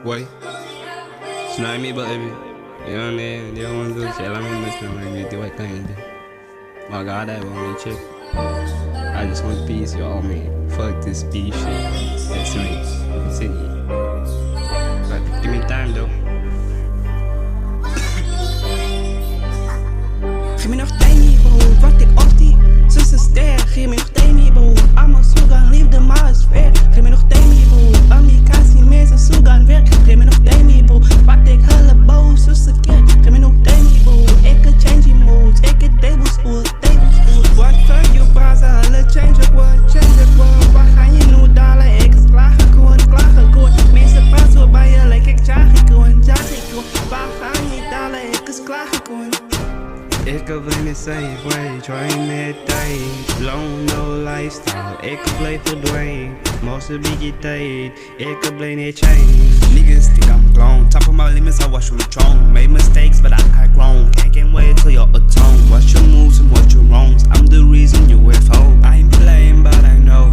Why? Snap me, baby. You know what I mean? They want to do shit. I'm in Muslim. I do what kind of. My God, I want to check. I just want peace, you all me. Fuck this beef shit. That's me. It's in you. But give me time though. Geef me nog tijd niet broer, wat ik op die zussen ster. Geef me nog tijd niet broer, allemaal zoeken liefde maar is ver. Geef me nog tijd niet broer, amicasi mensen zoeken werk. Geef me nog tijd niet broer, wat ik hele boos zussen kerk. Geef me nog tijd niet broer, ik kan change mood, ik kan tablespoon. Wat fuck you brother, hele change word. Wat ga je nu dalen, ik is klagen gewoon. Mensen passen bij je, like ik jag gewoon. Waar ga je dalen, ik is klagen gewoon. Ik kan blijven safe way, try me day. Long no lifestyle, ik kan blijven verdwijnen. Most be get tijd, ik kan blijven change. Niggas think I'm grown. Top of my limits, I watch from the throne. Made mistakes, but I grown. Can't wait till you're atone. Watch your moves and watch your wrongs. I'm the reason you with hope. I ain't playing, but I know